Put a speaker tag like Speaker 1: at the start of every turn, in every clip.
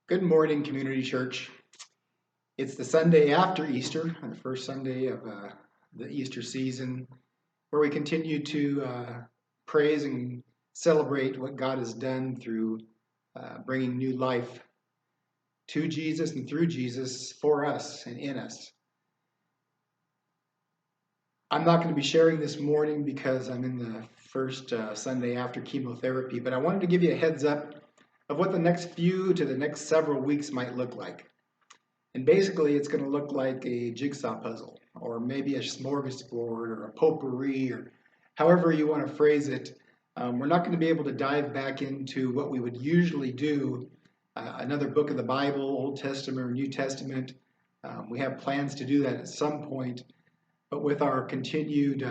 Speaker 1: Good morning, Community Church. It's the Sunday after Easter, the first Sunday of the Easter season, where we continue to praise and celebrate what God has done through bringing new life to Jesus and through Jesus for us and in us. I'm not going to be sharing this morning because I'm in the first Sunday after chemotherapy, but I wanted to give you a heads up of what the next few to the next several weeks might look like. And basically, it's going to look like a jigsaw puzzle, or maybe a smorgasbord, or a potpourri, or however you want to phrase it. We're not going to be able to dive back into what we would usually do, another book of the Bible, Old Testament or New Testament. We have plans to do that at some point, but with our continued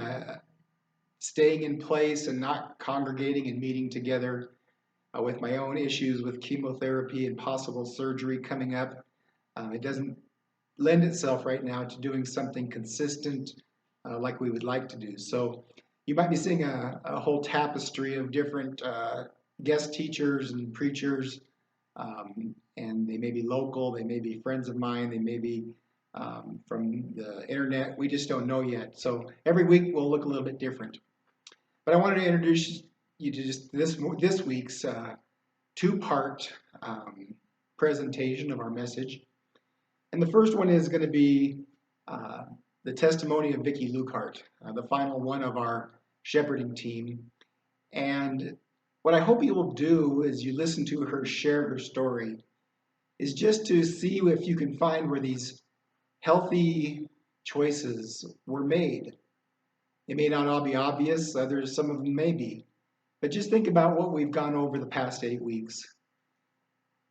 Speaker 1: staying in place and not congregating and meeting together, with my own issues with chemotherapy and possible surgery coming up, it doesn't lend itself right now to doing something consistent like we would like to do. So you might be seeing a whole tapestry of different guest teachers and preachers, and they may be local, they may be friends of mine, they may be from the internet. We just don't know yet. So every week will look a little bit different. But I wanted to introduce you to just this week's two-part presentation of our message. And the first one is going to be the testimony of Vicki Lukehart, the final one of our shepherding team. And what I hope you will do as you listen to her share her story is just to see if you can find where these healthy choices were made. They may not all be obvious, some of them may be. But just think about what we've gone over the past 8 weeks.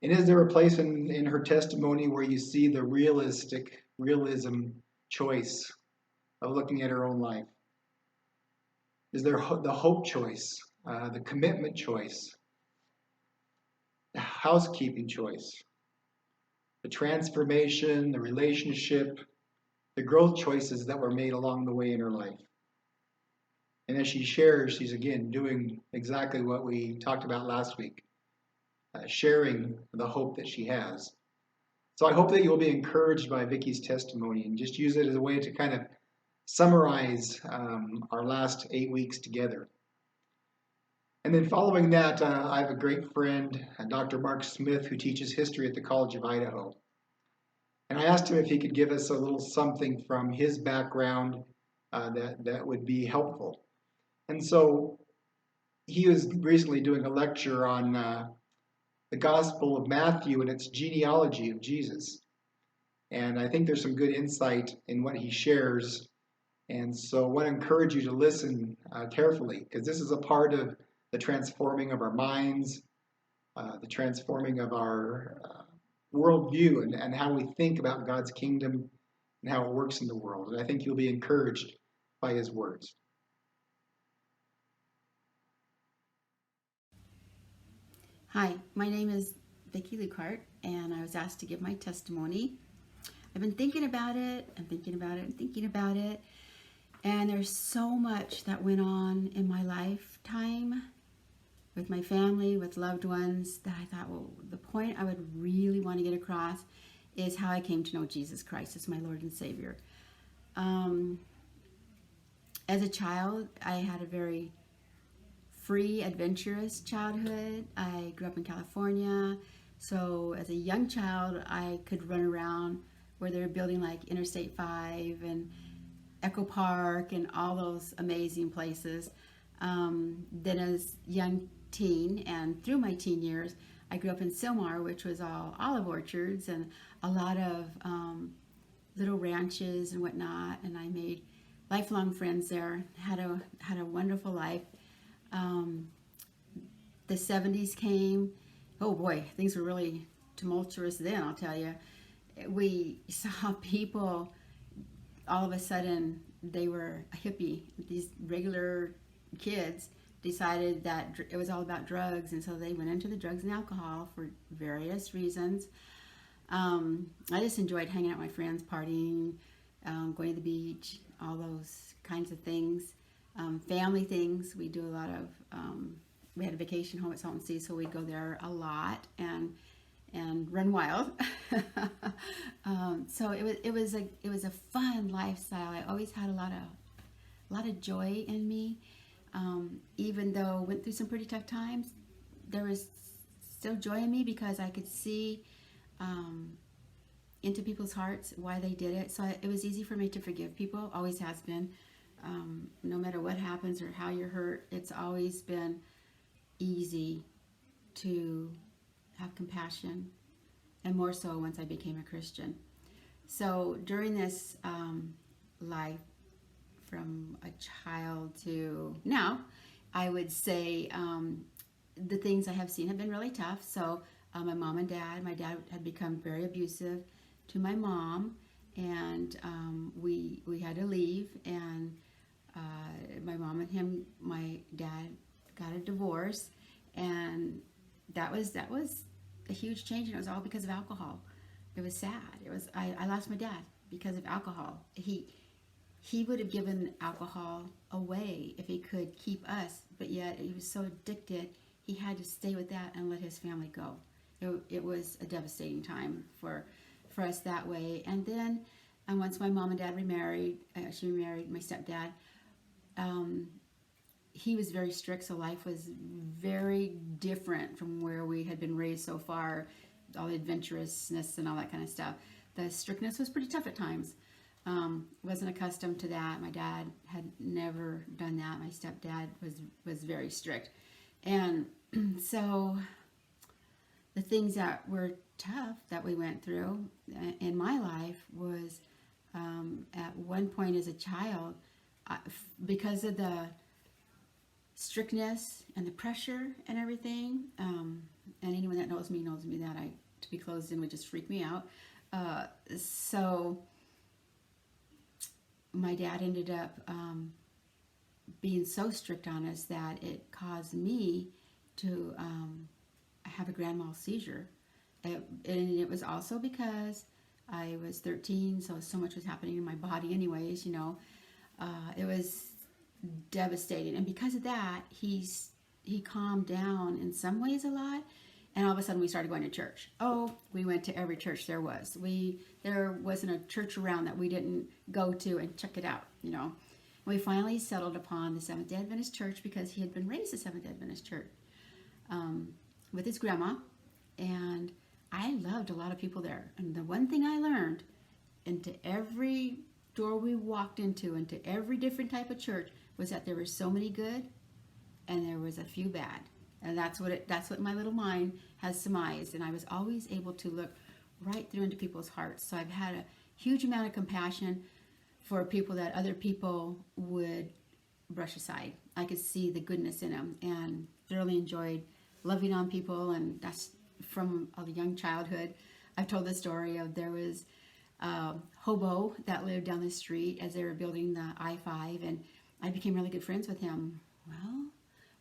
Speaker 1: And is there a place in her testimony where you see the realism choice of looking at her own life? Is there the hope choice, the commitment choice, the housekeeping choice, the transformation, the relationship, the growth choices that were made along the way in her life? And as she shares, she's again doing exactly what we talked about last week, sharing the hope that she has. So I hope that you'll be encouraged by Vicki's testimony and just use it as a way to kind of summarize our last 8 weeks together. And then following that, I have a great friend, Dr. Mark Smith, who teaches history at the College of Idaho. And I asked him if he could give us a little something from his background that would be helpful. And so he was recently doing a lecture on the Gospel of Matthew and its genealogy of Jesus. And I think there's some good insight in what he shares. And so I want to encourage you to listen carefully, because this is a part of the transforming of our minds, the transforming of our worldview and how we think about God's kingdom and how it works in the world. And I think you'll be encouraged by his words.
Speaker 2: Hi, my name is Vicki Lukehart, and I was asked to give my testimony. I've been thinking about it, and thinking about it, and there's so much that went on in my lifetime with my family, with loved ones, that I thought, well, the point I would really want to get across is how I came to know Jesus Christ as my Lord and Savior. As a child, I had a very free, adventurous childhood. I grew up in California, so as a young child, I could run around where they were building like Interstate 5 and Echo Park and all those amazing places. Then as young teen and through my teen years, I grew up in Sylmar, which was all olive orchards and a lot of little ranches and whatnot, and I made lifelong friends there, had a wonderful life. The 70s came. Oh boy, things were really tumultuous then, I'll tell you. We saw people, all of a sudden, they were a hippie. These regular kids decided that it was all about drugs, and so they went into the drugs and alcohol for various reasons. I just enjoyed hanging out with my friends, partying, going to the beach, all those kinds of things. Family things. We do a lot of we had a vacation home at Salton Sea, so we'd go there a lot and run wild. So it was a fun lifestyle. I always had a lot of joy in me. Even though I went through some pretty tough times, there was still joy in me because I could see into people's hearts why they did it. So it was easy for me to forgive people, always has been. No matter what happens or how you're hurt, it's always been easy to have compassion, and more so once I became a Christian. So during this life, from a child to now, I would say the things I have seen have been really tough. So my mom and dad, my dad had become very abusive to my mom, and we had to leave, and my mom and him, my dad got a divorce, and that was a huge change, and it was all because of alcohol. It was sad. I lost my dad because of alcohol. He would have given alcohol away if he could keep us, but yet he was so addicted, he had to stay with that and let his family go. It was a devastating time for us that way. And then once my mom and dad remarried, she remarried my stepdad, he was very strict, so life was very different from where we had been raised so far, all the adventurousness and all that kind of stuff. The strictness was pretty tough at times. Wasn't accustomed to that. My dad had never done that. My stepdad was very strict. And so the things that were tough that we went through in my life was at one point as a child, because of the strictness and the pressure and everything, and anyone that knows me that to be closed in would just freak me out. So my dad ended up being so strict on us that it caused me to have a grand mal seizure. And it was also because I was 13, so much was happening in my body anyways, it was devastating. And because of that, he calmed down in some ways a lot. And all of a sudden we started going to church. Oh, we went to every church there was. There wasn't a church around that we didn't go to and check it out, We finally settled upon the Seventh-day Adventist Church because he had been raised a Seventh-day Adventist church with his grandma. And I loved a lot of people there. And the one thing I learned, into every door we walked into every different type of church, was that there were so many good and there was a few bad. And that's what my little mind has surmised. And I was always able to look right through into people's hearts. So I've had a huge amount of compassion for people that other people would brush aside. I could see the goodness in them and thoroughly enjoyed loving on people. And that's from a young childhood. I've told the story of there was a hobo that lived down the street as they were building the I-5, and I became really good friends with him. Well,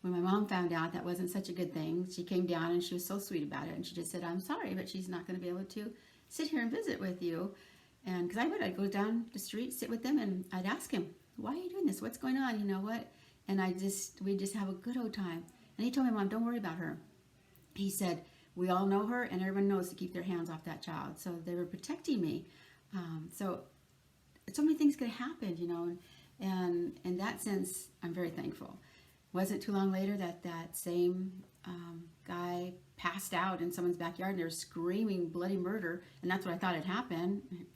Speaker 2: when my mom found out that wasn't such a good thing, she came down and she was so sweet about it. And she just said, "I'm sorry, but she's not going to be able to sit here and visit with you." And because I'd go down the street, sit with them, and I'd ask him, "Why are you doing this? What's going on? You know what?" And we'd just have a good old time. And he told my mom, "Don't worry about her." He said, "We all know her, and everyone knows to keep their hands off that child." So they were protecting me. So many things could happen, and in that sense, I'm very thankful. Wasn't too long later that same guy passed out in someone's backyard, and they were screaming bloody murder, and that's what I thought had happened.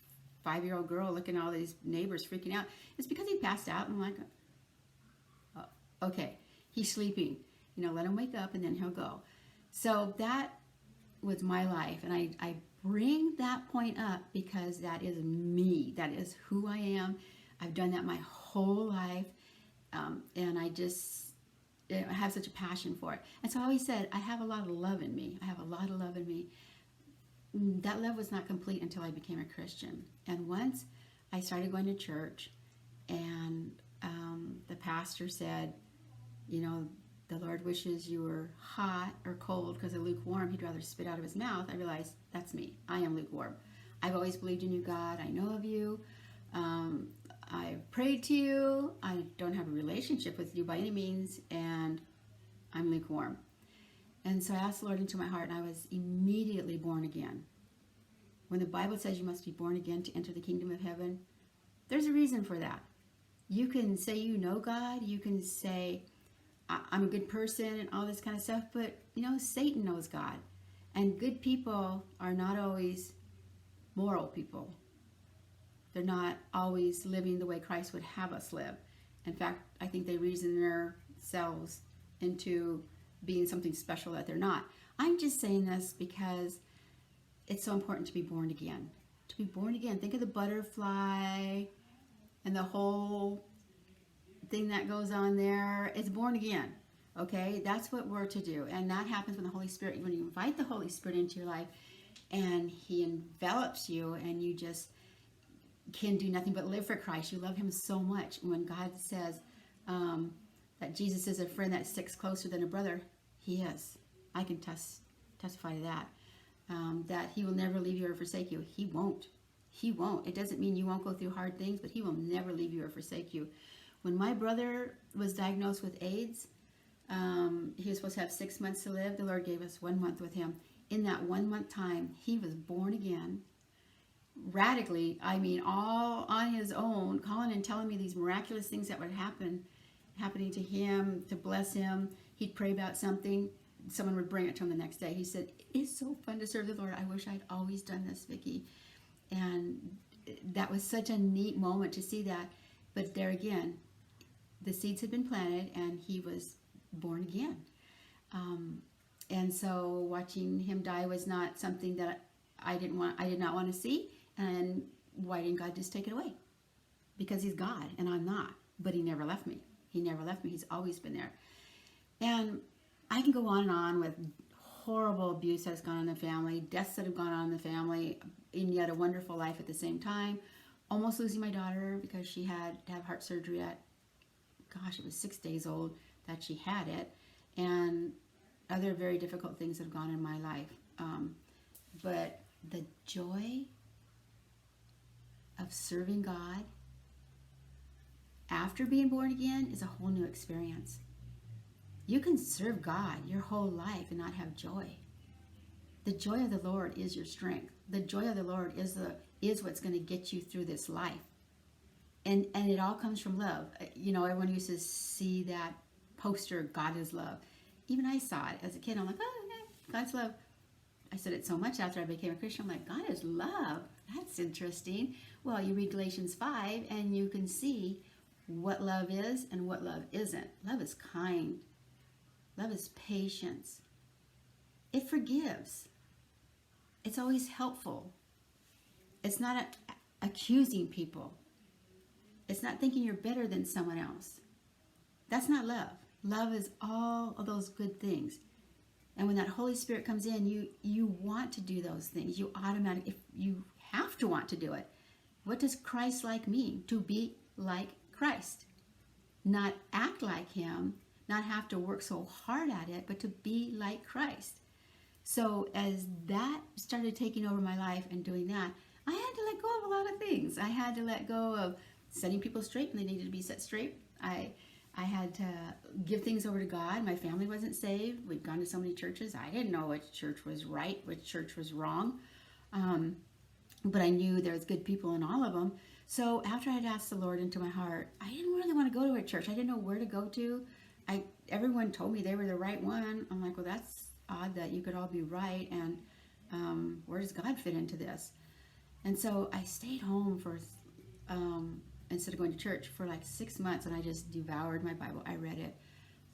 Speaker 2: 5-year-old girl looking at all these neighbors freaking out. It's because he passed out, and I'm like, oh, okay, he's sleeping. Let him wake up, and then he'll go. So that was my life, and I bring that point up because that is me. That is who I am. I've done that my whole life, and I have such a passion for it. And so I always said, I have a lot of love in me. I have a lot of love in me. That love was not complete until I became a Christian. And once I started going to church, and the pastor said, the Lord wishes you were hot or cold, because of lukewarm, he'd rather spit out of his mouth. I realized that's me. I am lukewarm. I've always believed in you, God. I know of you. I've prayed to you. I don't have a relationship with you by any means, and I'm lukewarm. And so I asked the Lord into my heart, and I was immediately born again. When the Bible says you must be born again to enter the kingdom of heaven, there's a reason for that. You can say you know God, you can say I'm a good person and all this kind of stuff, but Satan knows God. And good people are not always moral people. They're not always living the way Christ would have us live. In fact, I think they reason themselves into being something special that they're not. I'm just saying this because it's so important to be born again. To be born again. Think of the butterfly and the whole thing that goes on there. It's born again. Okay? That's what we're to do. And that happens when the Holy Spirit, when you invite the Holy Spirit into your life and He envelops you and you just can do nothing but live for Christ. You love Him so much. And when God says that Jesus is a friend that sticks closer than a brother, He is. I can testify to that. That He will never leave you or forsake you. He won't. He won't. It doesn't mean you won't go through hard things, but He will never leave you or forsake you. When my brother was diagnosed with AIDS, he was supposed to have 6 months to live. The Lord gave us 1 month with him. In that 1 month time, he was born again. Radically, I mean, all on his own, calling and telling me these miraculous things that would happening to him, to bless him. He'd pray about something. Someone would bring it to him the next day. He said, it's so fun to serve the Lord. I wish I'd always done this, Vicki. And that was such a neat moment to see that. But there again, the seeds had been planted and he was born again. And so watching him die was not something that I did not want to see. And why didn't God just take it away? Because He's God and I'm not. But He never left me. He never left me. He's always been there. And I can go on and on with horrible abuse that's gone on in the family, deaths that have gone on in the family, and yet a wonderful life at the same time. Almost losing my daughter because she had to have heart surgery at, it was 6 days old that she had it. And other very difficult things have gone in my life. But the joy of serving God after being born again is a whole new experience. You can serve God your whole life and not have joy. The joy of the Lord is your strength. The joy of the Lord is what's going to get you through this life. And it all comes from love. Everyone used to see that poster, God is love. Even I saw it as a kid. I'm like, God's love. I said it so much after I became a Christian. I'm like, God is love. That's interesting. Well, you read Galatians 5 and you can see what love is and what love isn't. Love is kind. Love is patience. It forgives. It's always helpful. It's not accusing people. It's not thinking you're better than someone else. That's not love. Love is all of those good things. And when that Holy Spirit comes in, you want to do those things. You automatically, if you have to want to do it. What does Christ-like mean? To be like Christ. Not act like Him, not have to work so hard at it, but to be like Christ. So as that started taking over my life and doing that, I had to let go of a lot of things. I had to let go of setting people straight when they needed to be set straight. I had to give things over to God. My family wasn't saved. We'd gone to so many churches. I didn't know which church was right, which church was wrong. But I knew there was good people in all of them. So after I'd asked the Lord into my heart, I didn't really want to go to a church. I didn't know where to go to. Everyone told me they were the right one. I'm like, well, that's odd that you could all be right. And where does God fit into this? And so I stayed home for instead of going to church for like 6 months, and I just devoured my Bible. I read it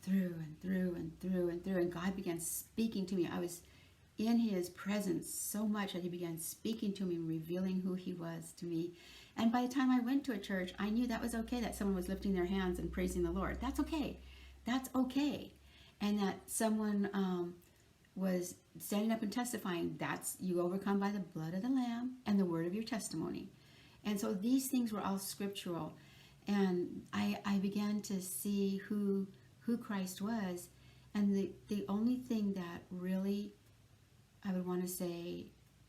Speaker 2: through and through and through and through, and God began speaking to me. I was in His presence so much that He began speaking to me and revealing who He was to me. And by the time I went to a church, I knew that was okay, that someone was lifting their hands and praising the Lord. That's okay. That's okay. And that someone was standing up and testifying. That's, you overcome by the blood of the Lamb and the word of your testimony. And so these things were all scriptural. And I began to see who Christ was. And the only thing that really I would want to say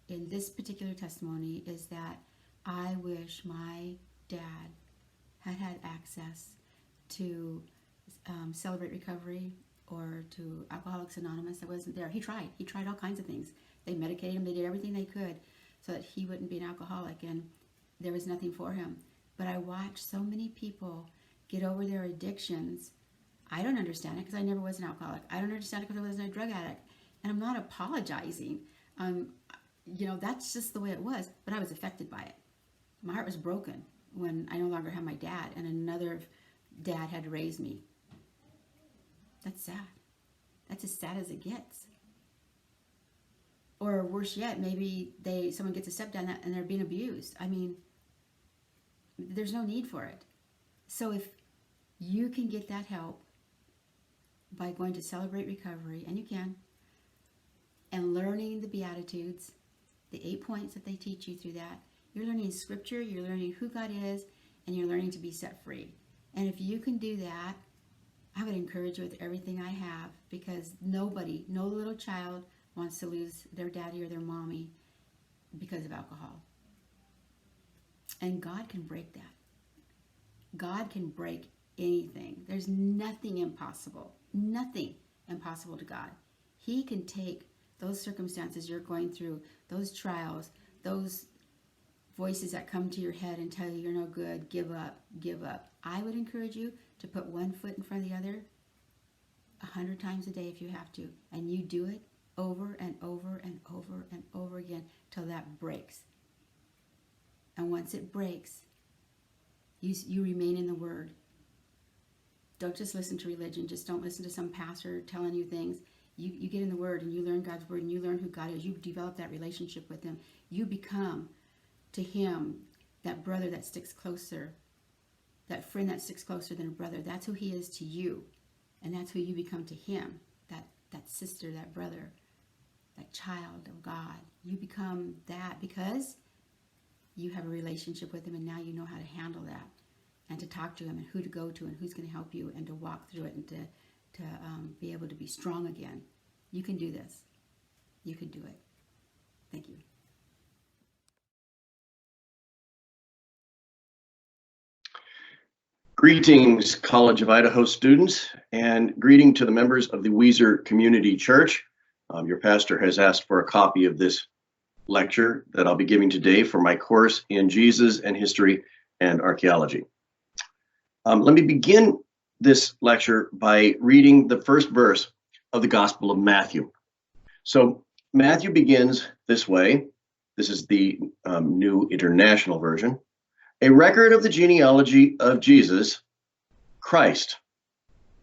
Speaker 2: in this particular testimony is that I wish my dad had access to Celebrate Recovery or to Alcoholics Anonymous. I wasn't there. He tried all kinds of things. They medicated him. They did everything they could so that he wouldn't be an alcoholic, and there was nothing for him. But I watched so many people get over their addictions. I don't understand it because I never was an alcoholic. I don't understand it because I wasn't a drug addict. And I'm not apologizing. That's just the way it was. But I was affected by it. My heart was broken when I no longer had my dad and another dad had to raise me. That's sad. That's as sad as it gets. Or worse yet, maybe someone gets a step down and they're being abused. I mean, there's no need for it. So if you can get that help by going to Celebrate Recovery, and you can, and learning the Beatitudes, the 8 points that they teach you through that, you're learning Scripture, you're learning who God is, and you're learning to be set free. And if you can do that, I would encourage you with everything I have, because no little child wants to lose their daddy or their mommy because of alcohol. And God can break that. God can break anything. There's nothing impossible to God. He can take those circumstances you're going through, those trials, those voices that come to your head and tell you you're no good, give up. I would encourage you to put one foot in front of the other 100 times a day if you have to, and you do it over and over and over and over again till that breaks. And once it breaks, you remain in the Word. Don't just listen to religion. Just don't listen to some pastor telling you things. You get in the Word and you learn God's Word and you learn who God is. You develop that relationship with Him. You become to Him that brother that sticks closer, that friend that sticks closer than a brother. That's who He is to you. And that's who you become to Him, that sister, that brother, that child of God. You become that because you have a relationship with Him, and now you know how to handle that and to talk to Him and who to go to and who's going to help you and to walk through it and to be able to be strong again. You can do this. You can do it. Thank you.
Speaker 3: Greetings, College of Idaho students, and greeting to the members of the Weiser Community Church. Your pastor has asked for a copy of this lecture that I'll be giving today for my course in Jesus and History and Archaeology. Let me begin this lecture by reading the first verse of the Gospel of Matthew. So Matthew begins this way. This is the New International Version. A record of the genealogy of Jesus, Christ,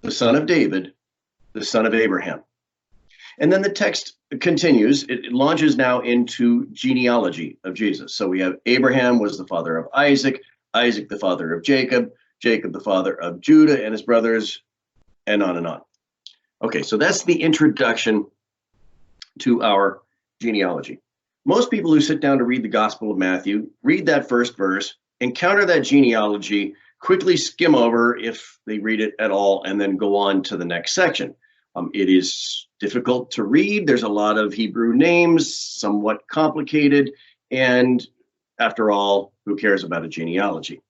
Speaker 3: the son of David, the son of Abraham. And then the text continues. It launches now into genealogy of Jesus. So we have Abraham was the father of Isaac, Isaac the father of Jacob, Jacob the father of Judah and his brothers, and on and on. Okay, so that's the introduction to our genealogy. Most people who sit down to read the Gospel of Matthew, read that first verse, encounter that genealogy, quickly skim over if they read it at all, and then go on to the next section. It is difficult to read. There's a lot of Hebrew names, somewhat complicated, and after all, who cares about a genealogy?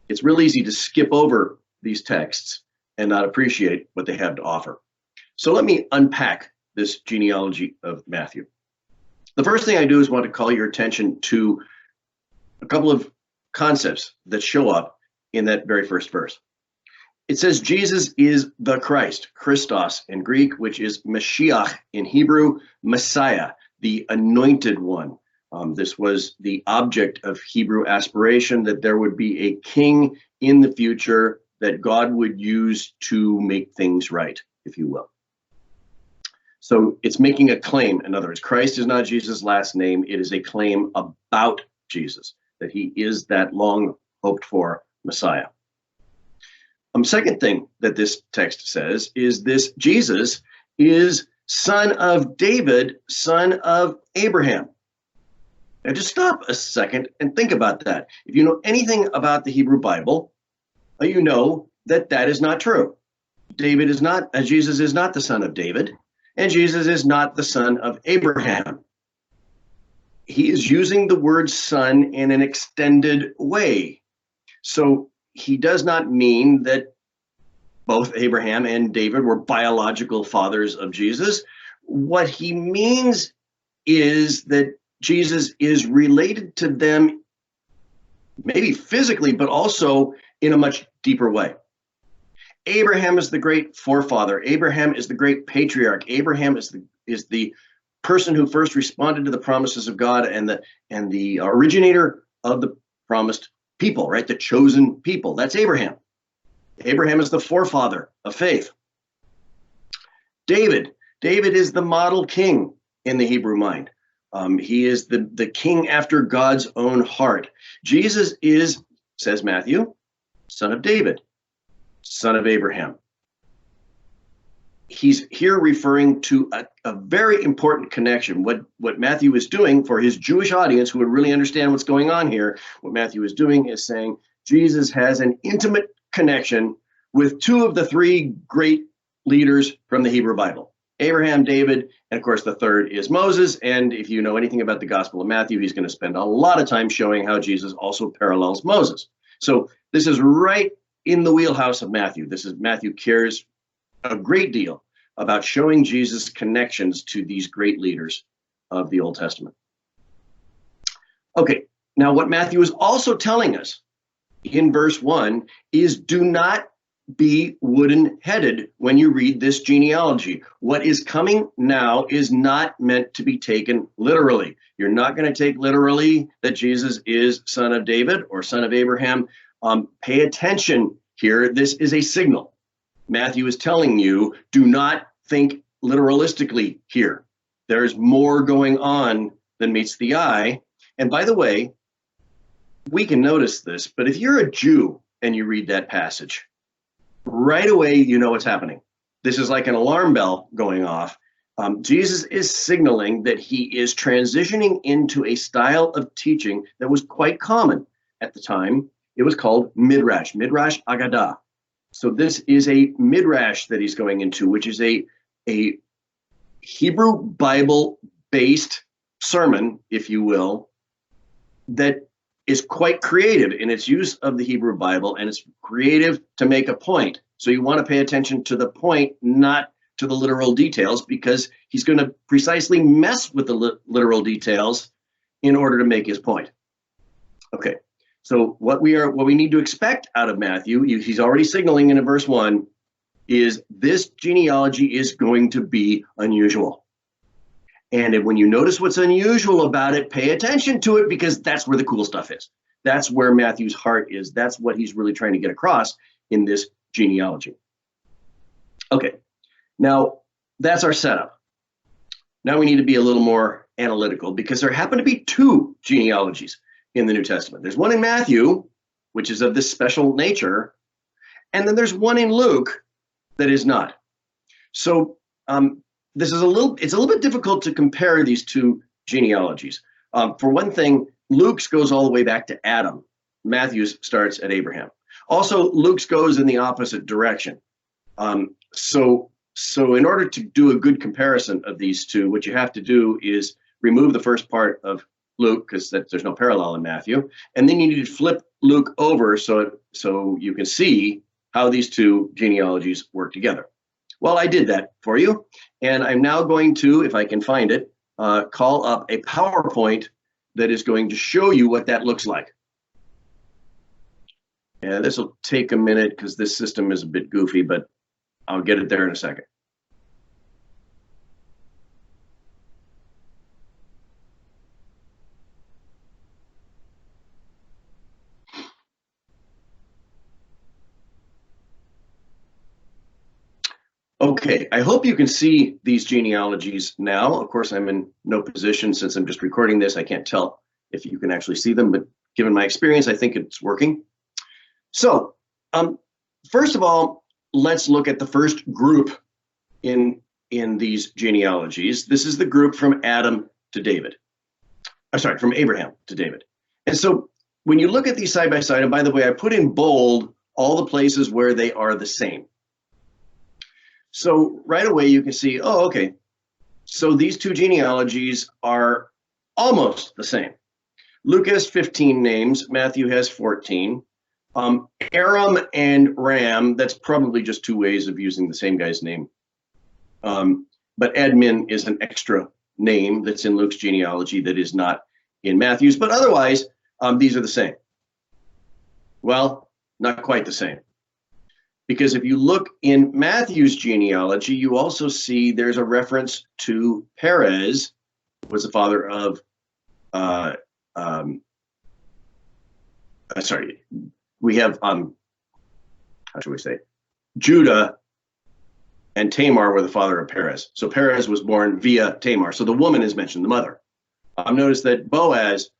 Speaker 3: It's real easy to skip over these texts and not appreciate what they have to offer. So let me unpack this genealogy of Matthew. The first thing I do is want to call your attention to a couple of concepts that show up in that very first verse. It says Jesus is the Christ, Christos in Greek, which is Mashiach in Hebrew, Messiah, the anointed one. This was the object of Hebrew aspiration, that there would be a king in the future that God would use to make things right, if you will. So it's making a claim. In other words, Christ is not Jesus' last name. It is a claim about Jesus, that he is that long hoped for Messiah. Second thing that this text says is this: Jesus is son of David, son of Abraham. Now just stop a second and think about that. If you know anything about the Hebrew Bible, you know that that is not true. Jesus is not the son of David, and Jesus is not the son of Abraham. He is using the word son in an extended way. So he does not mean that both Abraham and David were biological fathers of Jesus. What he means is that Jesus is related to them, maybe physically, but also in a much deeper way. Abraham is the great forefather. Abraham is the great patriarch. Abraham is the person who first responded to the promises of God and the originator of the promised people, right? The chosen people. That's Abraham. Abraham is the forefather of faith. David is the model king in the Hebrew mind. He is the king after God's own heart. Jesus is, says Matthew, son of David, son of Abraham. He's here referring to a very important connection. What Matthew is doing for his Jewish audience who would really understand what's going on here, what Matthew is doing is saying Jesus has an intimate connection with two of the three great leaders from the Hebrew Bible, Abraham, David, and of course the third is Moses. And if you know anything about the Gospel of Matthew, he's going to spend a lot of time showing how Jesus also parallels Moses. So this is right in the wheelhouse of Matthew. Matthew cares a great deal about showing Jesus' connections to these great leaders of the Old Testament. Okay, now what Matthew is also telling us in verse 1 is do not be wooden-headed when you read this genealogy. What is coming now is not meant to be taken literally. You're not going to take literally that Jesus is son of David or son of Abraham. Pay attention here. This is a signal. Matthew is telling you, do not think literalistically here. There's more going on than meets the eye. And by the way, we can notice this, but if you're a Jew and you read that passage, right away you know what's happening. This is like an alarm bell going off. Jesus is signaling that he is transitioning into a style of teaching that was quite common at the time. It was called Midrash Agadah. So this is a Midrash that he's going into, which is a Hebrew Bible-based sermon, if you will, that is quite creative in its use of the Hebrew Bible, and it's creative to make a point. So you want to pay attention to the point, not to the literal details, because he's going to precisely mess with the literal details in order to make his point. Okay. So what we need to expect out of Matthew, he's already signaling in verse 1, is this genealogy is going to be unusual. And when you notice what's unusual about it, pay attention to it, because that's where the cool stuff is. That's where Matthew's heart is. That's what he's really trying to get across in this genealogy. Okay, now that's our setup. Now we need to be a little more analytical, because there happen to be two genealogies in the New Testament. There's one in Matthew, which is of this special nature, and then there's one in Luke that is not. So it's a little bit difficult to compare these two genealogies. For one thing, Luke's goes all the way back to Adam. Matthew's starts at Abraham. Also, Luke's goes in the opposite direction. So in order to do a good comparison of these two, what you have to do is remove the first part of Luke, because there's no parallel in Matthew, and then you need to flip Luke over so you can see how these two genealogies work together. Well, I did that for you, and I'm now going to, if I can find it, call up a PowerPoint that is going to show you what that looks like. And this will take a minute because this system is a bit goofy, but I'll get it there in a second. Okay, I hope you can see these genealogies now. Of course, I'm in no position, since I'm just recording this. I can't tell if you can actually see them, but given my experience, I think it's working. So, first of all, let's look at the first group in these genealogies. This is the group from Adam to David. I'm sorry, from Abraham to David. And so when you look at these side by side, and by the way, I put in bold all the places where they are the same. So right away you can see, oh, okay, so these two genealogies are almost the same. Luke has 15 names, Matthew has 14. Aram and Ram, that's probably just two ways of using the same guy's name. But Admin is an extra name that's in Luke's genealogy that is not in Matthew's, but otherwise, these are the same. Well, not quite the same. Because if you look in Matthew's genealogy, you also see there's a reference to Perez, who was the father of, we have, how should we say, Judah and Tamar were the father of Perez. So Perez was born via Tamar. So the woman is mentioned, the mother. Notice that Boaz,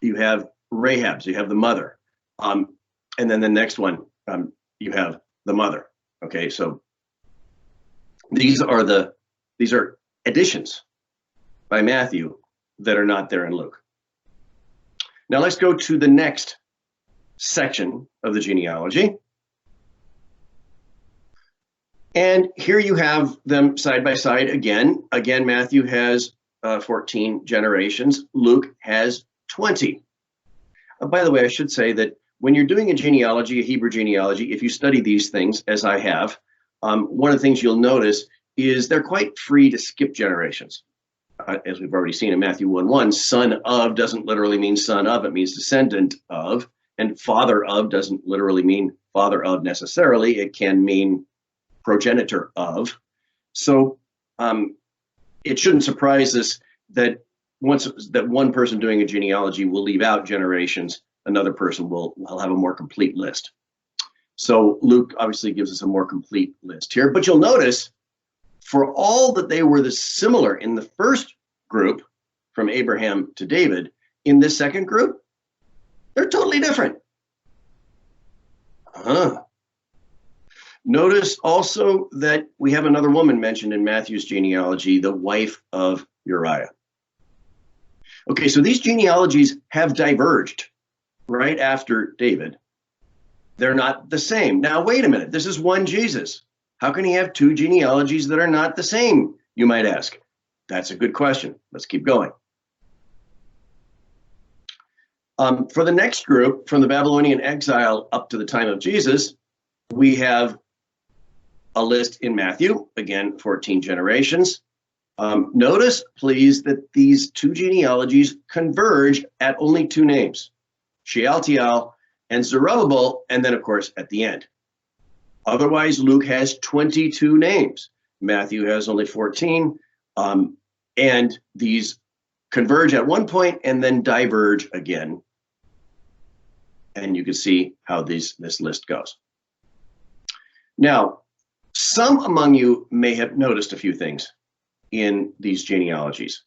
Speaker 3: you have Rahab, so you have the mother. And then the next one, you have the mother. Okay, so these are additions by Matthew that are not there in Luke. Now let's go to the next section of the genealogy. And here you have them side by side again. Again, Matthew has 14 generations. Luke has 20. By the way, I should say that when you're doing a genealogy, a Hebrew genealogy, if you study these things, as I have, one of the things you'll notice is they're quite free to skip generations. As we've already seen in Matthew 1:1, son of doesn't literally mean son of, it means descendant of, and father of doesn't literally mean father of necessarily, it can mean progenitor of. So it shouldn't surprise us that one person doing a genealogy will leave out generations, another person will have a more complete list. So Luke obviously gives us a more complete list here, but you'll notice for all that they were similar in the first group, from Abraham to David, in this second group, they're totally different. Notice also that we have another woman mentioned in Matthew's genealogy, the wife of Uriah. Okay, so these genealogies have diverged right after David. They're not the same. Now, wait a minute. This is one Jesus. How can he have two genealogies that are not the same, you might ask? That's a good question. Let's keep going. For the next group, from the Babylonian exile up to the time of Jesus, we have a list in Matthew, again, 14 generations. Notice, please, that these two genealogies converge at only two names, Shealtiel and Zerubbabel, and then, of course, at the end. Otherwise, Luke has 22 names. Matthew has only 14, and these converge at one point and then diverge again. And you can see how this list goes. Now, some among you may have noticed a few things in these genealogies.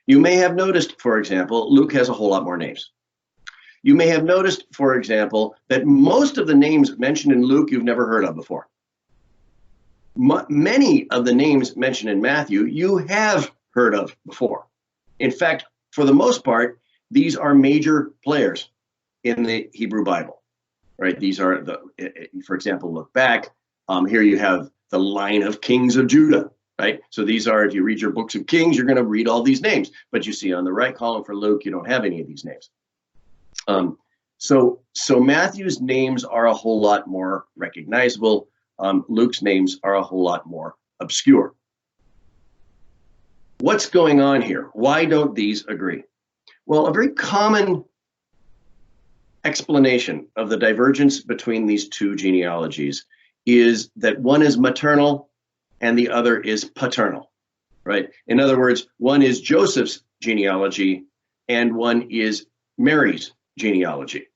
Speaker 3: You may have noticed, for example, Luke has a whole lot more names. You may have noticed, for example, that most of the names mentioned in Luke you've never heard of before. Many of the names mentioned in Matthew you have heard of before. In fact, for the most part, these are major players in the Hebrew Bible, right? These are for example, look back. Here you have the line of kings of Judah, right? So these are, if you read your books of Kings, you're going to read all these names. But you see on the right column for Luke, you don't have any of these names. So Matthew's names are a whole lot more recognizable. Luke's names are a whole lot more obscure. What's going on here? Why don't these agree? Well, a very common explanation of the divergence between these two genealogies is that one is maternal and the other is paternal, right? In other words, one is Joseph's genealogy and one is Mary's genealogy.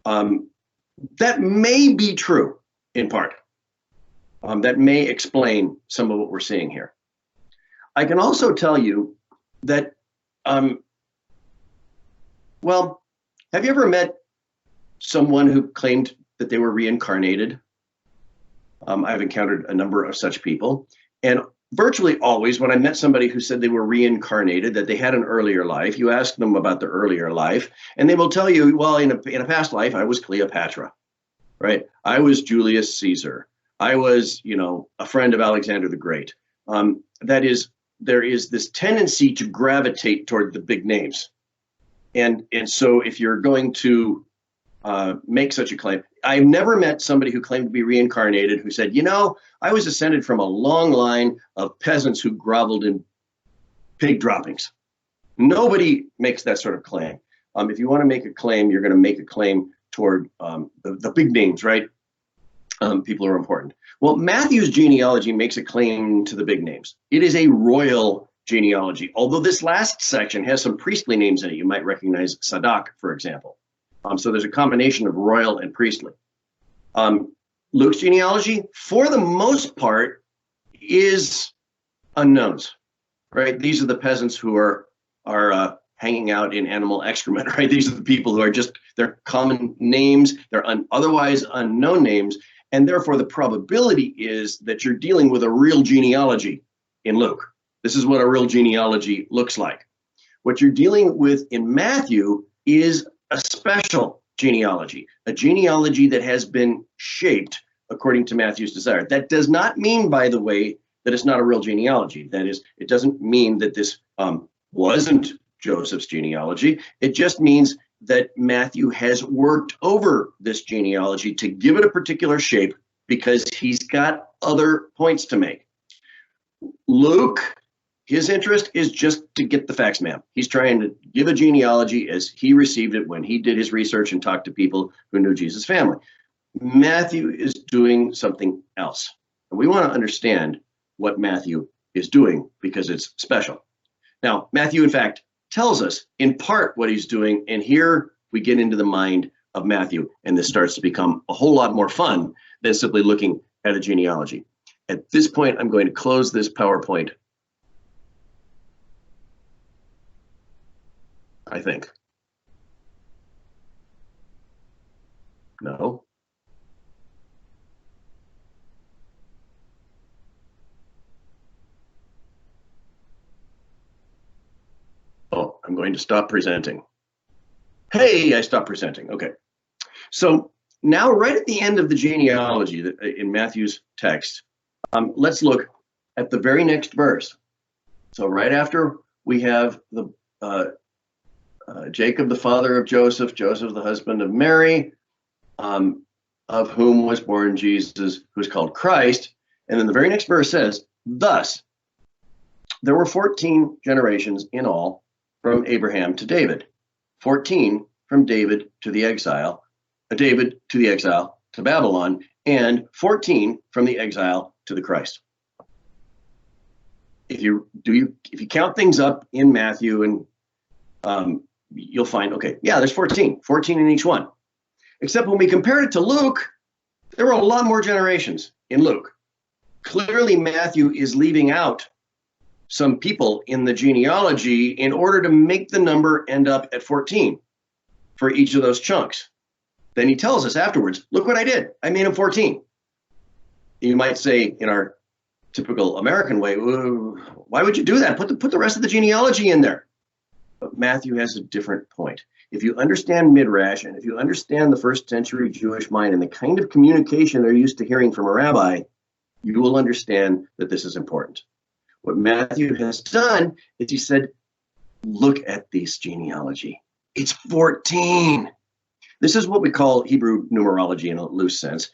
Speaker 3: That may be true in part. That may explain some of what we're seeing here. I can also tell you that, well, have you ever met someone who claimed that they were reincarnated? I've encountered a number of such people, and virtually always when I met somebody who said they were reincarnated, that they had an earlier life, you ask them about the earlier life, and they will tell you, well, in a past life, I was Cleopatra, right? I was Julius Caesar. I was, a friend of Alexander the Great. That is, there is this tendency to gravitate toward the big names. And so if you're going to make such a claim. I've never met somebody who claimed to be reincarnated who said, I was descended from a long line of peasants who groveled in pig droppings. Nobody makes that sort of claim. If you want to make a claim, you're going to make a claim toward the big names, right? People are important. Well, Matthew's genealogy makes a claim to the big names. It is a royal genealogy, although this last section has some priestly names in it. You might recognize Sadak, for example. So there's a combination of royal and priestly. Luke's genealogy, for the most part, is unknowns, right? These are the peasants who are hanging out in animal excrement, right? These are the people who are they're common names, they're otherwise unknown names, and therefore the probability is that you're dealing with a real genealogy in Luke. This is what a real genealogy looks like. What you're dealing with in Matthew is a special genealogy, a genealogy that has been shaped according to Matthew's desire. That does not mean, by the way, that it's not a real genealogy. That is, it doesn't mean that this wasn't Joseph's genealogy. It just means that Matthew has worked over this genealogy to give it a particular shape because he's got other points to make. Luke, his interest is just to get the facts, ma'am. He's trying to give a genealogy as he received it when he did his research and talked to people who knew Jesus' family. Matthew is doing something else. And we want to understand what Matthew is doing because it's special. Now, Matthew, in fact, tells us in part what he's doing, and here we get into the mind of Matthew, and this starts to become a whole lot more fun than simply looking at a genealogy. At this point, I'm going to close this PowerPoint, I think. No. Oh, I'm going to stop presenting. Hey, I stopped presenting. Okay. So now right at the end of the genealogy in Matthew's text, let's look at the very next verse. So right after we have the Jacob, the father of Joseph, Joseph, the husband of Mary, of whom was born Jesus, who is called Christ. And then the very next verse says, thus, there were 14 generations in all from Abraham to David, 14 from David to the exile, David to the exile to Babylon, and 14 from the exile to the Christ. If you count things up in Matthew, and you'll find, okay, yeah, there's 14 in each one. Except when we compared it to Luke, there were a lot more generations in Luke. Clearly, Matthew is leaving out some people in the genealogy in order to make the number end up at 14 for each of those chunks. Then he tells us afterwards, look what I did. I made him 14. You might say in our typical American way, why would you do that? Put the rest of the genealogy in there. But Matthew has a different point. If you understand Midrash, and if you understand the first century Jewish mind and the kind of communication they're used to hearing from a rabbi, you will understand that this is important. What Matthew has done is he said, look at this genealogy. It's 14. This is what we call Hebrew numerology in a loose sense.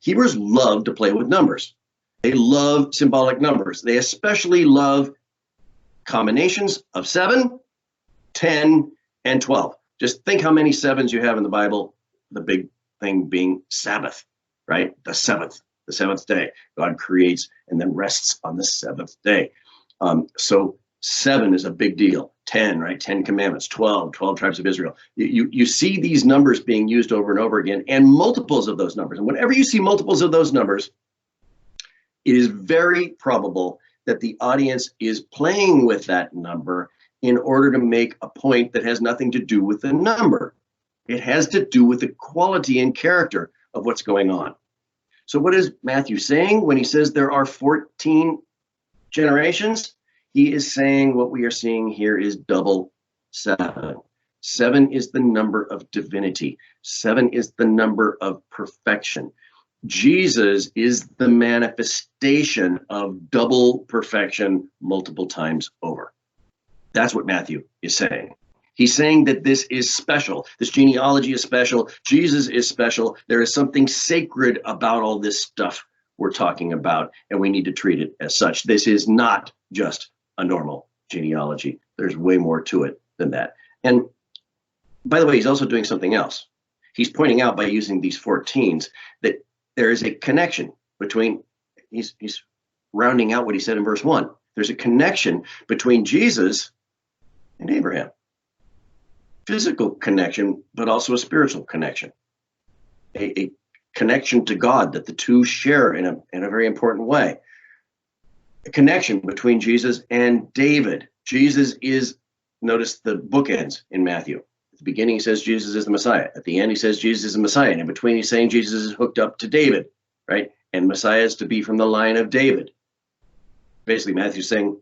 Speaker 3: Hebrews love to play with numbers. They love symbolic numbers. They especially love combinations of 7, 10, and 12. Just think how many sevens you have in the Bible, the big thing being Sabbath, right? The seventh day. God creates and then rests on the seventh day. So 7 is a big deal. 10, right? 10 commandments, 12 tribes of Israel. You see these numbers being used over and over again, and multiples of those numbers. And whenever you see multiples of those numbers, it is very probable that the audience is playing with that number in order to make a point that has nothing to do with the number. It has to do with the quality and character of what's going on. So what is Matthew saying when he says there are 14 generations? He is saying what we are seeing here is double 7. 7 is the number of divinity. 7 is the number of perfection. Jesus is the manifestation of double perfection multiple times over. That's what Matthew is saying. He's saying that this is special. This genealogy is special. Jesus is special. There is something sacred about all this stuff we're talking about, and we need to treat it as such. This is not just a normal genealogy. There's way more to it than that. And by the way, he's also doing something else. He's pointing out by using these 14s that there is a connection between, he's rounding out what he said in verse 1. There's a connection between Jesus and Abraham. Physical connection, but also a spiritual connection. A connection to God that the two share in a very important way. A connection between Jesus and David. Jesus is, notice the bookends in Matthew. At the beginning, he says Jesus is the Messiah. At the end, he says Jesus is the Messiah. And in between, he's saying Jesus is hooked up to David, right? And Messiah is to be from the line of David. Basically, Matthew's saying,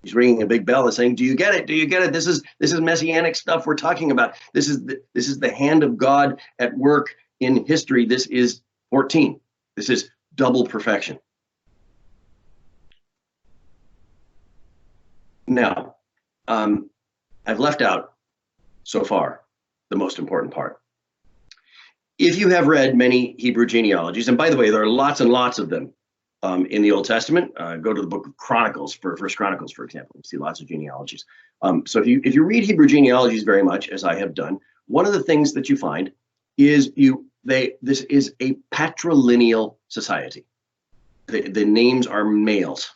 Speaker 3: he's ringing a big bell and saying, do you get it? Do you get it? This is messianic stuff we're talking about. This is the hand of God at work in history. This is 14. This is double perfection. Now, I've left out so far the most important part. If you have read many Hebrew genealogies, and by the way, there are lots and lots of them in the Old Testament. Go to the Book of Chronicles, First Chronicles, for example. You see lots of genealogies. So if you read Hebrew genealogies very much, as I have done, one of the things that you find is this is a patrilineal society. The names are males,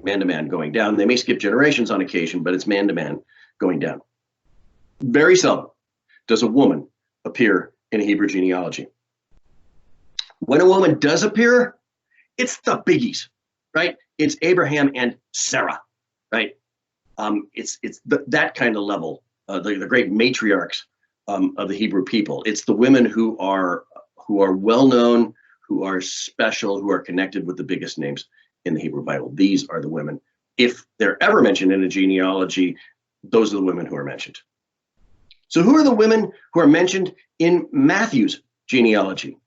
Speaker 3: man to man going down. They may skip generations on occasion, but it's man to man going down. Very seldom does a woman appear in a Hebrew genealogy. When a woman does appear, it's the biggies, right? It's Abraham and Sarah, right? It's that kind of level, the great matriarchs of the Hebrew people. It's the women who are well known, who are special, who are connected with the biggest names in the Hebrew Bible. These are the women. If they're ever mentioned in a genealogy, those are the women who are mentioned. So who are the women who are mentioned in Matthew's genealogy?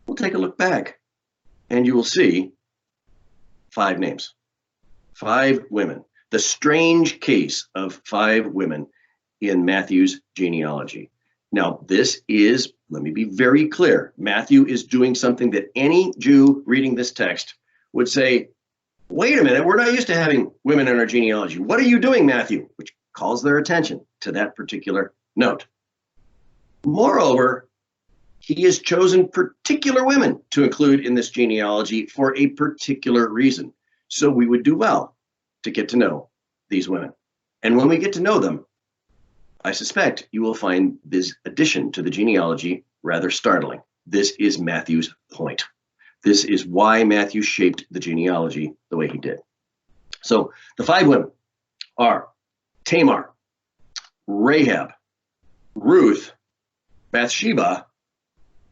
Speaker 3: We'll take a look back, and you will see 5 names, 5 women. The strange case of 5 women in Matthew's genealogy. Now, this is, let me be very clear, Matthew is doing something that any Jew reading this text would say, wait a minute, we're not used to having women in our genealogy. What are you doing, Matthew? Which calls their attention to that particular note. Moreover, he has chosen particular women to include in this genealogy for a particular reason. So we would do well to get to know these women. And when we get to know them, I suspect you will find this addition to the genealogy rather startling. This is Matthew's point. This is why Matthew shaped the genealogy the way he did. So the 5 women are Tamar, Rahab, Ruth, Bathsheba,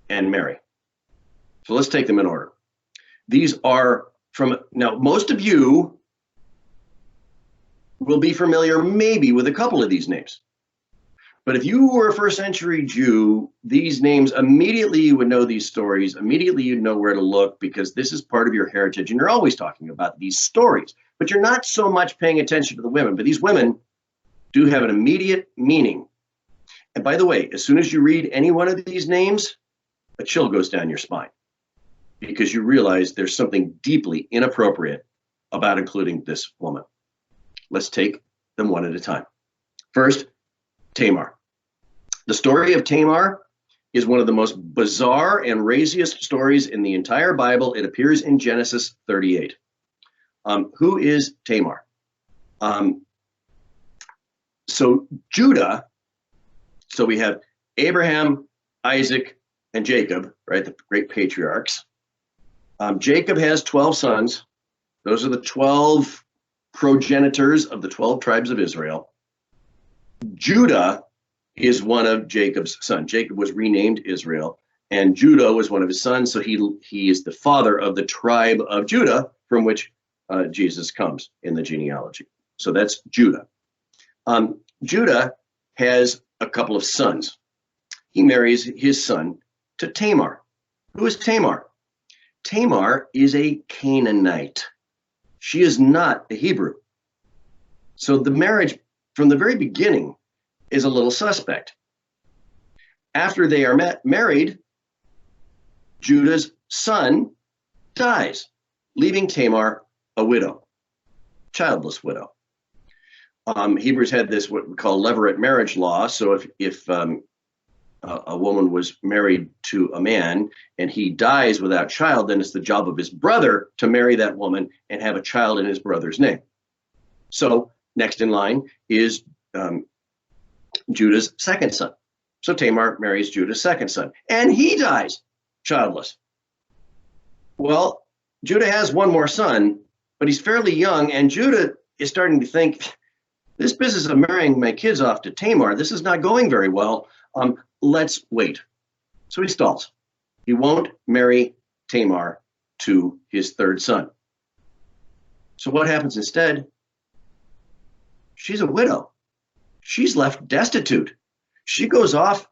Speaker 3: and Mary. So let's take them in order. These are from, now most of you will be familiar maybe with a couple of these names. But if you were a first century Jew, these names, immediately you would know these stories, immediately you'd know where to look, because this is part of your heritage and you're always talking about these stories. But you're not so much paying attention to the women, but these women do have an immediate meaning. And by the way, as soon as you read any one of these names, a chill goes down your spine, because you realize there's something deeply inappropriate about including this woman. Let's take them one at a time. First, Tamar. The story of Tamar is one of the most bizarre and raziest stories in the entire Bible. It appears in Genesis 38. Who is Tamar? So Judah, so we have Abraham, Isaac, and Jacob, right? The great patriarchs. Jacob has 12 sons. Those are the 12 progenitors of the 12 tribes of Israel. Judah is one of Jacob's sons. Jacob was renamed Israel, and Judah was one of his sons. So he is the father of the tribe of Judah, from which Jesus comes in the genealogy. So that's Judah. Judah has a couple of sons. He marries his son to Tamar. Who is Tamar? Tamar is a Canaanite. She is not a Hebrew. So the marriage from the very beginning is a little suspect. After they are married, Judah's son dies, leaving Tamar a widow, childless widow. Hebrews had this what we call levirate marriage law. So if a woman was married to a man and he dies without child, then it's the job of his brother to marry that woman and have a child in his brother's name. So next in line is Judah's second son. So Tamar marries Judah's second son, and he dies childless. Well, Judah has one more son, but he's fairly young, and Judah is starting to think, this business of marrying my kids off to Tamar, this is not going very well. Let's wait. So he stalls. He won't marry Tamar to his third son. So what happens instead? She's a widow. She's left destitute. She goes off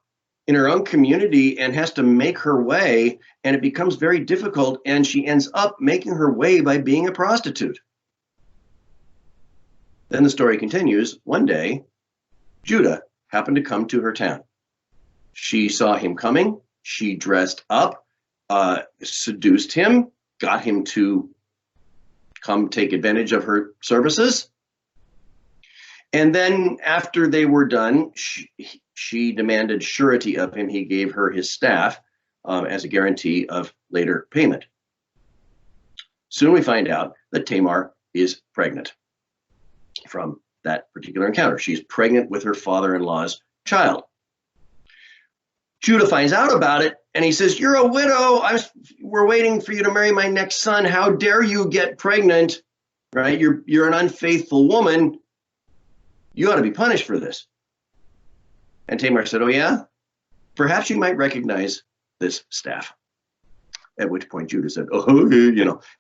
Speaker 3: in her own community and has to make her way, and it becomes very difficult, and she ends up making her way by being a prostitute. Then the story continues. One day, Judah happened to come to her town. She saw him coming. She dressed up, seduced him, got him to come take advantage of her services. And then after they were done, she demanded surety of him. He gave her his staff as a guarantee of later payment. Soon we find out that Tamar is pregnant from that particular encounter. She's pregnant with her father-in-law's child. Judah finds out about it, and he says, "You're a widow. We're waiting for you to marry my next son. How dare you get pregnant? Right? You're an unfaithful woman. You ought to be punished for this." And Tamar said, "Oh yeah? Perhaps you might recognize this staff." At which point Judah said, "Oh,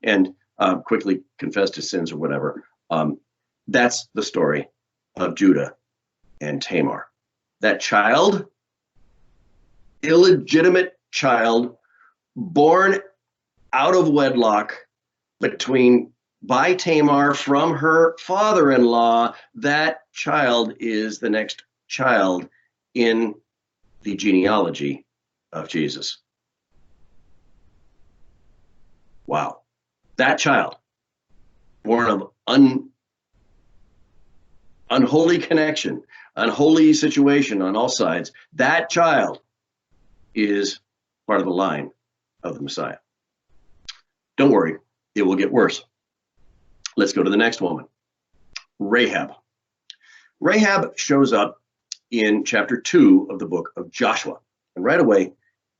Speaker 3: and quickly confessed his sins or whatever. That's the story of Judah and Tamar. That child, illegitimate child, born out of wedlock by Tamar from her father-in-law, that child is the next child in the genealogy of Jesus. Wow. That child, born of unholy connection, unholy situation on all sides, that child is part of the line of the Messiah. Don't worry, it will get worse. Let's go to the next woman, Rahab. Rahab shows up in chapter 2 of the book of Joshua. And right away,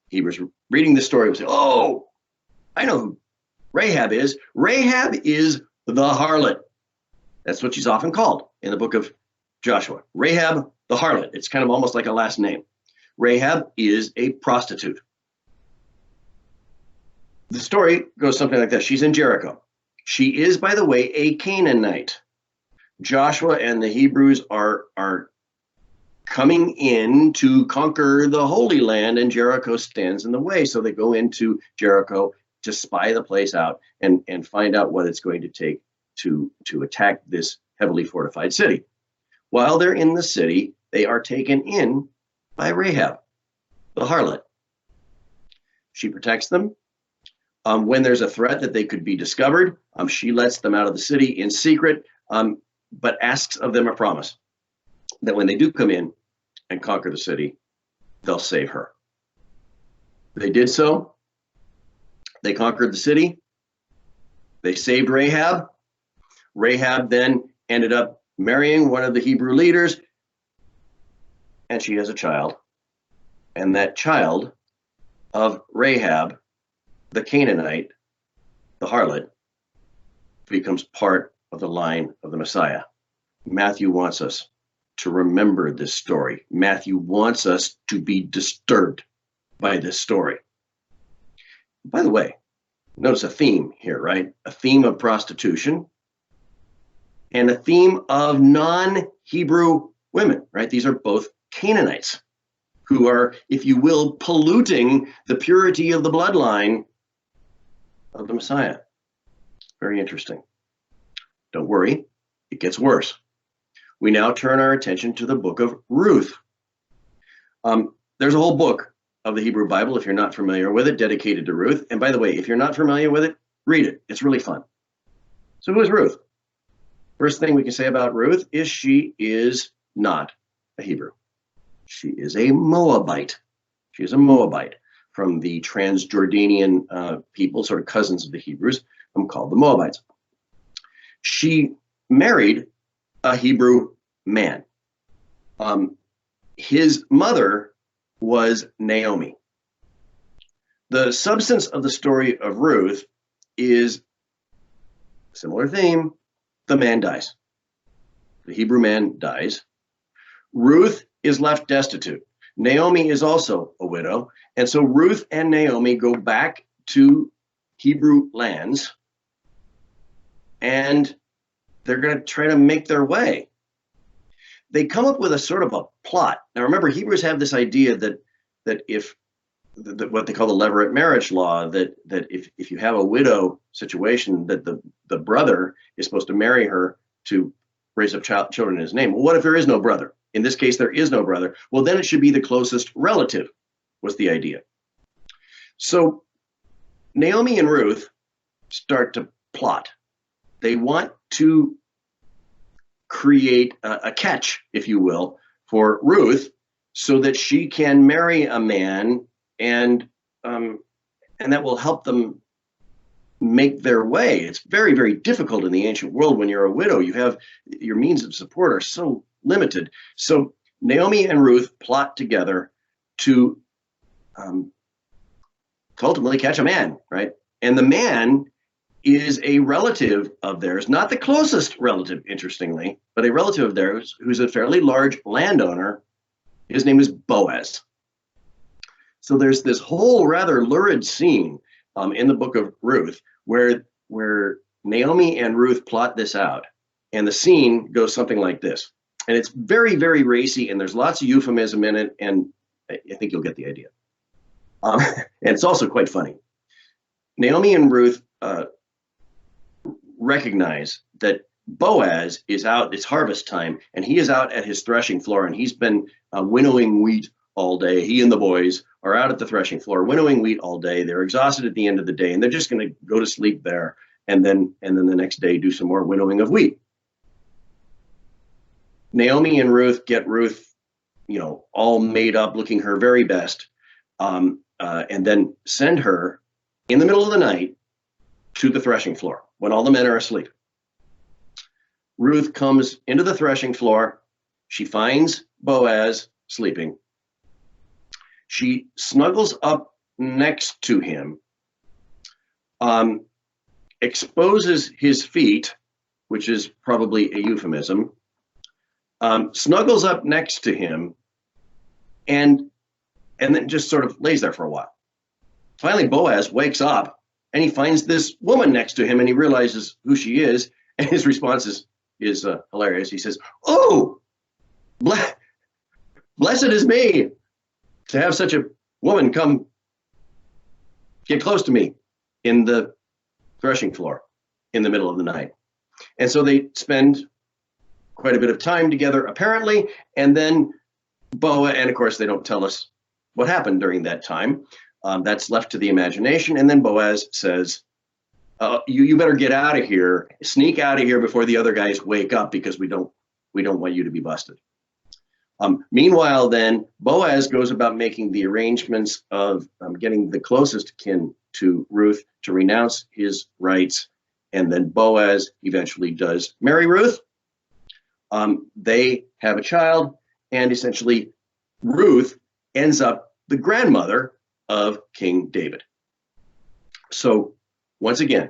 Speaker 3: he was reading this story and said, "Oh, I know who Rahab is. Rahab is the harlot." That's what she's often called in the book of Joshua. Rahab, the harlot. It's kind of almost like a last name. Rahab is a prostitute. The story goes something like this. She's in Jericho. She is, by the way, a Canaanite. Joshua and the Hebrews are coming in to conquer the Holy Land, and Jericho stands in the way. So they go into Jericho to spy the place out and find out what it's going to take to attack this heavily fortified city. While they're in the city, they are taken in by Rahab, the harlot. She protects them. When there's a threat that they could be discovered, she lets them out of the city in secret, but asks of them a promise that when they do come in and conquer the city, they'll save her. They did so. They conquered the city. They saved Rahab. Rahab then ended up marrying one of the Hebrew leaders, and she has a child. And that child of Rahab, the Canaanite, the harlot, becomes part of the line of the Messiah. Matthew wants us to remember this story. Matthew wants us to be disturbed by this story. By the way, notice a theme here, right? A theme of prostitution and a theme of non-Hebrew women, right? These are both Canaanites who are, if you will, polluting the purity of the bloodline of the Messiah. Very interesting. Don't worry, it gets worse. we now turn our attention to the book of Ruth. There's a whole book of the Hebrew Bible, if you're not familiar with it, dedicated to Ruth. And by the way, if you're not familiar with it, read it. It's really fun. So who is Ruth? First thing we can say about Ruth is she is not a Hebrew. She is a Moabite. She is a Moabite from the Transjordanian people, sort of cousins of the Hebrews, called the Moabites. She married a Hebrew man. His mother was Naomi. The substance of the story of Ruth is a similar theme. The man dies. The Hebrew man dies. Ruth is left destitute. Naomi is also a widow. And so Ruth and Naomi go back to Hebrew lands, and they're going to try to make their way. They come up with a sort of a plot. Now, remember, Hebrews have this idea that if what they call the levirate marriage law, that if you have a widow situation, that the brother is supposed to marry her to raise up children in his name. Well, what if there is no brother? In this case, there is no brother. Well, then it should be the closest relative, was the idea. So Naomi and Ruth start to plot. They want to create a catch, if you will, for Ruth so that she can marry a man and that will help them make their way. It's very, very difficult in the ancient world when you're a widow. You have your means of support are so limited. So Naomi and Ruth plot together to ultimately catch a man, right? And the man is a relative of theirs, not the closest relative, interestingly, but a relative of theirs who's a fairly large landowner. His name is Boaz. So there's this whole rather lurid scene in the book of Ruth where Naomi and Ruth plot this out. And the scene goes something like this. And it's very, very racy, and there's lots of euphemism in it, and I think you'll get the idea. And it's also quite funny. Naomi and Ruth recognize that Boaz is out, it's harvest time, and he is out at his threshing floor, and he's been winnowing wheat all day. He and the boys are out at the threshing floor winnowing wheat all day. They're exhausted at the end of the day, and they're just going to go to sleep there, and then the next day do some more winnowing of wheat. Naomi and Ruth get Ruth, all made up, looking her very best, and then send her in the middle of the night to the threshing floor when all the men are asleep. Ruth comes into the threshing floor. She finds Boaz sleeping. She snuggles up next to him, exposes his feet, which is probably a euphemism, snuggles up next to him, and then just sort of lays there for a while. Finally, Boaz wakes up, and he finds this woman next to him, and he realizes who she is, and his response is hilarious. He says, "Oh, blessed is me to have such a woman come get close to me in the threshing floor in the middle of the night." And so they spend quite a bit of time together, apparently, and then and of course they don't tell us what happened during that time. That's left to the imagination. And then Boaz says, you better get out of here, sneak out of here before the other guys wake up, because we don't want you to be busted. Meanwhile, then Boaz goes about making the arrangements of getting the closest kin to Ruth to renounce his rights. And then Boaz eventually does marry Ruth. They have a child, and essentially Ruth ends up the grandmother of King David. So once again,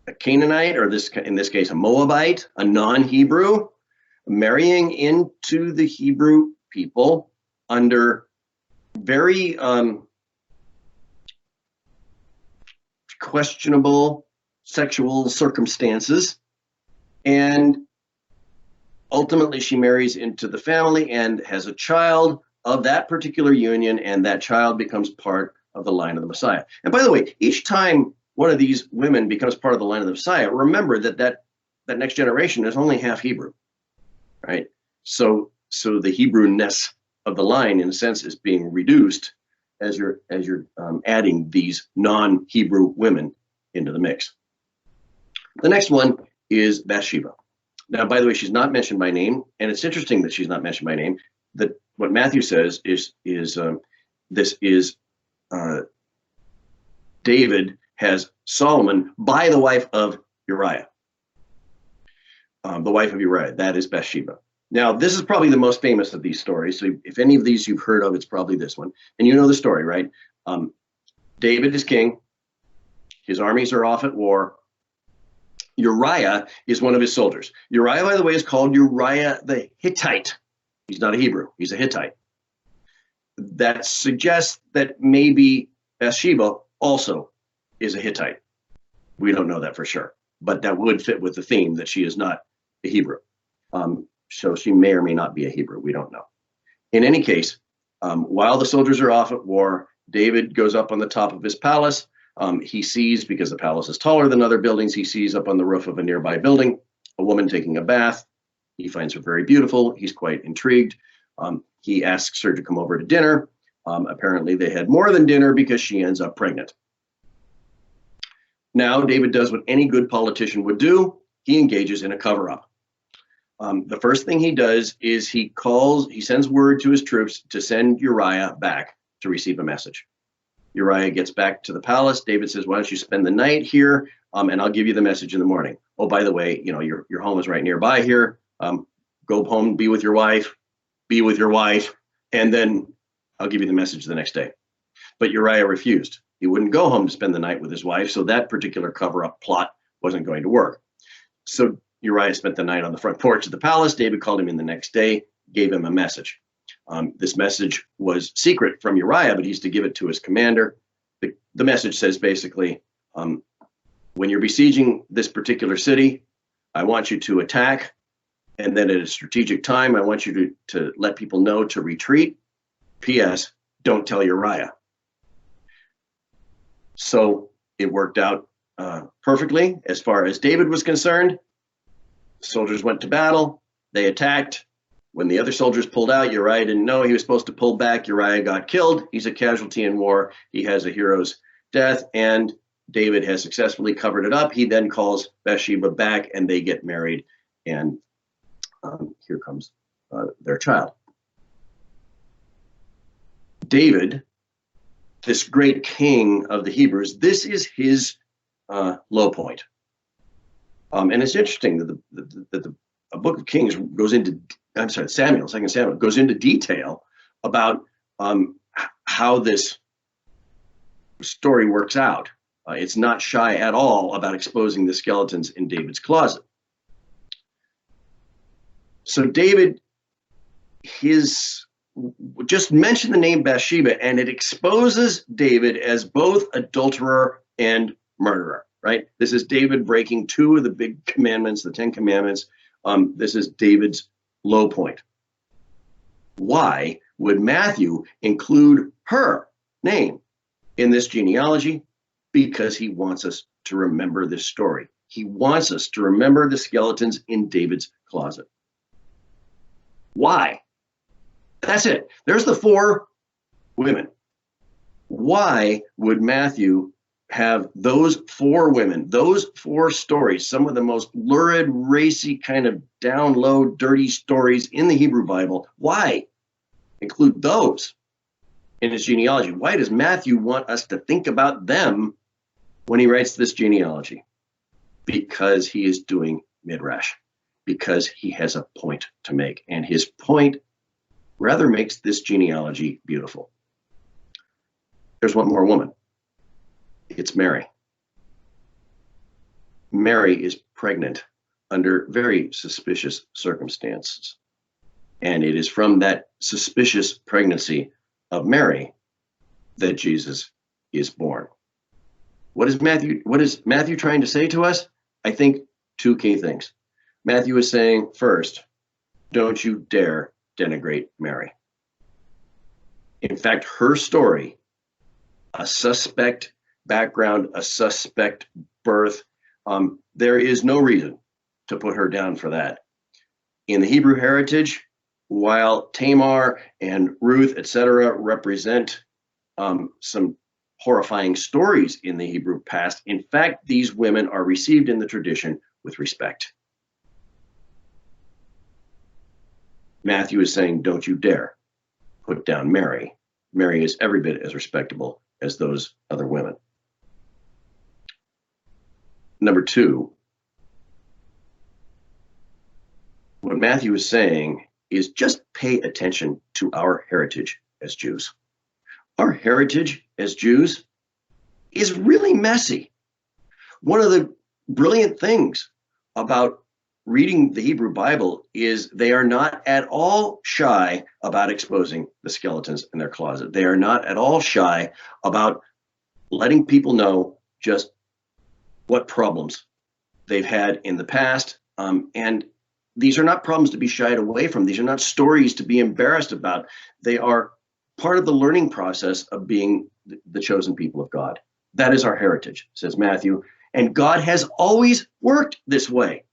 Speaker 3: a Canaanite, or in this case, a Moabite, a non-Hebrew, marrying into the Hebrew people under very questionable sexual circumstances. And ultimately, she marries into the family and has a child of that particular union, and that child becomes part of the line of the Messiah. And by the way, each time one of these women becomes part of the line of the Messiah, remember that next generation is only half Hebrew. right? So the Hebrewness of the line, in a sense, is being reduced as you're adding these non-Hebrew women into the mix. The next one is Bathsheba. Now, by the way, she's not mentioned by name, and it's interesting that she's not mentioned by name. That what Matthew says is this is David has Solomon by the wife of Uriah. The wife of Uriah, that is Bathsheba. Now, this is probably the most famous of these stories. So if any of these you've heard of, it's probably this one. And you know the story, right? David is king. His armies are off at war. Uriah is one of his soldiers. Uriah, by the way, is called Uriah the Hittite. He's not a Hebrew. He's a Hittite. That suggests that maybe Bathsheba also is a Hittite. We don't know that for sure, but that would fit with the theme that she is not a Hebrew. So she may or may not be a Hebrew. We don't know. In any case, while the soldiers are off at war, David goes up on the top of his palace. He sees, because the palace is taller than other buildings, he sees up on the roof of a nearby building a woman taking a bath. He finds her very beautiful. He's quite intrigued. He asks her to come over to dinner. Apparently they had more than dinner because she ends up pregnant. Now David does what any good politician would do. He engages in a cover-up. The first thing he does is he sends word to his troops to send Uriah back to receive a message. Uriah gets back to the palace. David says, why don't you spend the night here, and I'll give you the message in the morning. Oh, by the way, your home is right nearby here. Go home, be with your wife, and then I'll give you the message the next day. But Uriah refused. He wouldn't go home to spend the night with his wife, so that particular cover-up plot wasn't going to work. So Uriah spent the night on the front porch of the palace. David called him in the next day, gave him a message. This message was secret from Uriah, but he's to give it to his commander. The message says basically, when you're besieging this particular city, I want you to attack, and then at a strategic time, I want you to let people know to retreat. P.S. Don't tell Uriah. So it worked out perfectly as far as David was concerned. Soldiers went to battle. They attacked. When the other soldiers pulled out, Uriah didn't know he was supposed to pull back. Uriah got killed. He's a casualty in war. He has a hero's death, and David has successfully covered it up. He then calls Bathsheba back, and they get married, and here comes their child. David, this great king of the Hebrews, this is his low point. And it's interesting that the Book of Kings goes into, Second Samuel goes into detail about how this story works out. It's not shy at all about exposing the skeletons in David's closet. So David, just mention the name Bathsheba, and it exposes David as both adulterer and murderer, right? This is David breaking two of the big commandments, the 10 Commandments. This is David's low point. Why would Matthew include her name in this genealogy? Because he wants us to remember this story. He wants us to remember the skeletons in David's closet. Why? That's it. There's the 4 women. Why would Matthew have those 4 women, those 4 stories, some of the most lurid, racy, kind of down low, dirty stories in the Hebrew Bible? Why include those in his genealogy? Why does Matthew want us to think about them when he writes this genealogy? Because he is doing midrash, because he has a point to make, and his point rather makes this genealogy beautiful. There's one more woman. It's Mary. Mary is pregnant under very suspicious circumstances. And it is from that suspicious pregnancy of Mary that Jesus is born. What is Matthew trying to say to us? I think 2 key things. Matthew is saying, first, don't you dare denigrate Mary. In fact, her story, a suspect background, a suspect birth, there is no reason to put her down for that. In the Hebrew heritage, while Tamar and Ruth, etc., represent some horrifying stories in the Hebrew past, in fact, these women are received in the tradition with respect. Matthew is saying, don't you dare put down Mary. Mary is every bit as respectable as those other women. Number two, what Matthew is saying is just pay attention to our heritage as Jews. Our heritage as Jews is really messy. One of the brilliant things about reading the Hebrew Bible is they are not at all shy about exposing the skeletons in their closet. They are not at all shy about letting people know just what problems they've had in the past. And these are not problems to be shied away from. These are not stories to be embarrassed about. They are part of the learning process of being the chosen people of God. That is our heritage, says Matthew. And God has always worked this way.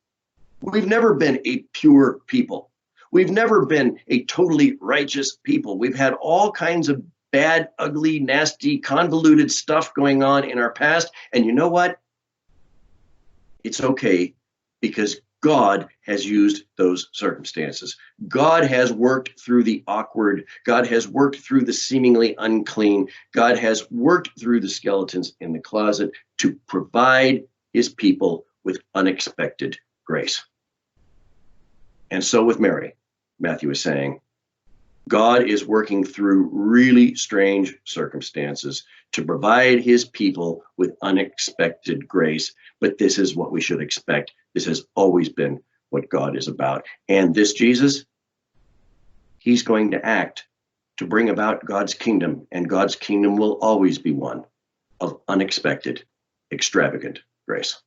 Speaker 3: We've never been a pure people. We've never been a totally righteous people. We've had all kinds of bad, ugly, nasty, convoluted stuff going on in our past. And you know what? It's okay, because God has used those circumstances. God has worked through the awkward. God has worked through the seemingly unclean. God has worked through the skeletons in the closet to provide his people with unexpected grace. And so with Mary, Matthew is saying, God is working through really strange circumstances to provide his people with unexpected grace. But this is what we should expect. This has always been what God is about. And this Jesus, he's going to act to bring about God's kingdom. And God's kingdom will always be one of unexpected, extravagant grace.